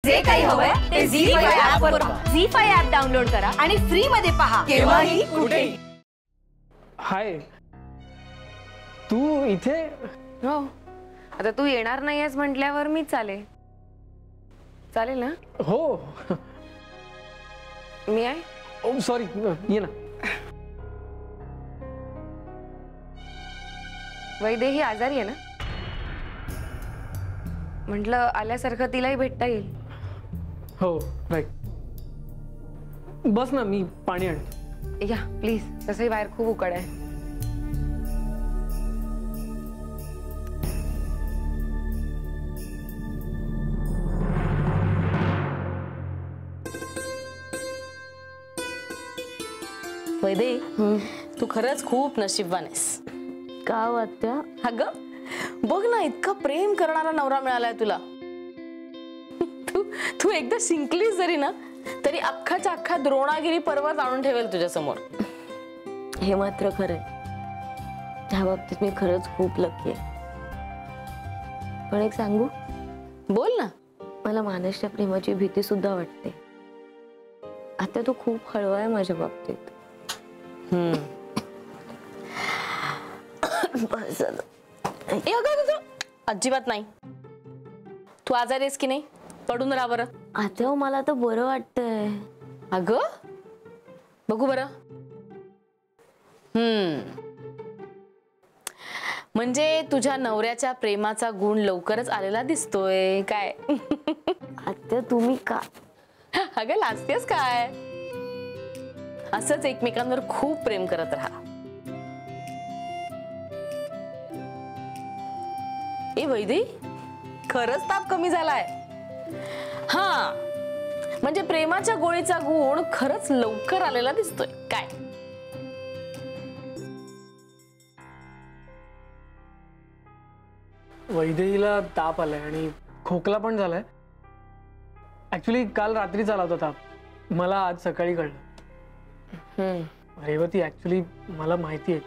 जे काही हवंय ते झी5 ऍप वर पहा. झी5 ऍप डाउनलोड करा आणि फ्री मध्ये पहा केव्हाही कुठेही. हाय, तू इथे? हो, आता तू येणार नाहीयेस म्हटल्यावर मी चालेल ना? हो. मी आहे. ओ सॉरी, ये ना. वैदेही आजारी आहे ना? म्हटलं आल्यासारखं तिलाही भेटता येईल. हो राईट. बस ना, मी पाणी आणतो. या प्लीज, तसंही बाहेर खूप उकड आहे. वैदे, तू खरंच खूप नशीबवान आहेस. का वाटतं? अगं बघ ना, इतका प्रेम करणारा नवरा मिळालाय तुला. तू एकदा शिंकलीस जरी ना तरी अख्खाच्या अख्खा द्रोणागिरी पर्वत आणून ठेवेल तुझ्या समोर. हे मात्र खरंय. त्या बाबतीत मी खरंच खूप लकी आहे. पण एक सांगू? बोल ना. मला मानसच्या प्रेमाची भीती सुद्धा वाटते. आता तो खूप हळवा आहे माझ्या बाबतीत. अजिबात नाही. तू आजारी आहेस की नाही? पडून राहा बरं. आता मला तर बरं वाटतंय. अगं बघू बरं. म्हणजे तुझ्या नवऱ्याच्या प्रेमाचा गुण लवकरच आलेला दिसतोय काय? आता तुम्ही का? अगं लाजतेस काय? असंच एकमेकांवर खूप प्रेम करत राहा. ए वैदे, खरंच ताप कमी झालाय. हा, म्हणजे प्रेमाच्या गोळीचा गुण खरंच लवकर आलेला दिसतोय काय? वैदेहीला ताप आलाय आणि खोकला पण झालाय. ऍक्च्युली काल रात्रीच आला होता ताप. मला आज सकाळी कळलं. रेवती, ऍक्च्युली मला माहिती आहे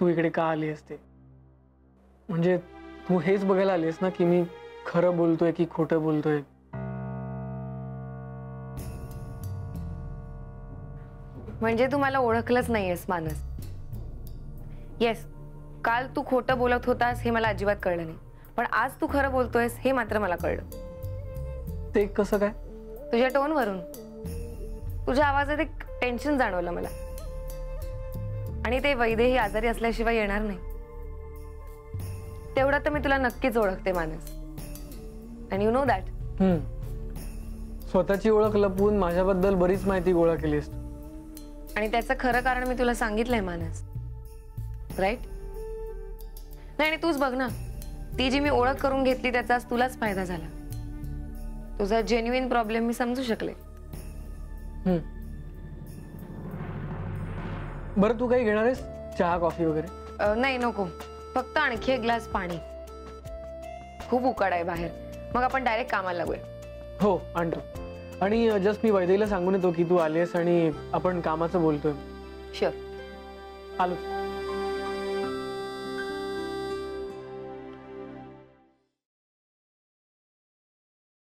तू इकडे का आली असते. म्हणजे तू हेच बघायला आलीस ना की मी खरं बोलतोय की खोटं बोलतोय. म्हणजे तू मला ओळखलंच नाहीयेस मानस. येस, काल तू खोटं बोलत होतास हे मला अजिबात कळलं नाही. पण आज तू खरं बोलतोयस हे मात्र मला कळलं. ते कसं काय? तुझ्या टोनवरून, तुझ्या आवाजात एक टेन्शन जाणवलं मला. आणि ते वैदेही आजारी असल्याशिवाय येणार नाही तेवढं तर मी तुला नक्कीच ओळखते मानस. And you know that. स्वतःची ओळख लपवून माझ्याबद्दल बरीच माहिती गोळा केलीस. आणि त्याचं खरं कारण मी तुला सांगितलंय मानस, राईट? नाही, आणि तूच बघ ना, ती जी मी ओळख करून घेतली त्याचा आज तुलाच फायदा झाला. तुझा जेन्युइन प्रॉब्लेम मी समजू शकले. बरं, तू काही घेणार आहेस? चहा कॉफी वगैरे? नाही नको, फक्त आणखी एक ग्लास पाणी. खूप उकाड आहे बाहेर. मग आपण डायरेक्ट कामाला लागूया. हो, आणतो. आणि जस्ट मी वैदेहीला सांगून येतो की तू आलीस आणि आपण कामाचं बोलतोय. शुअर. आलो.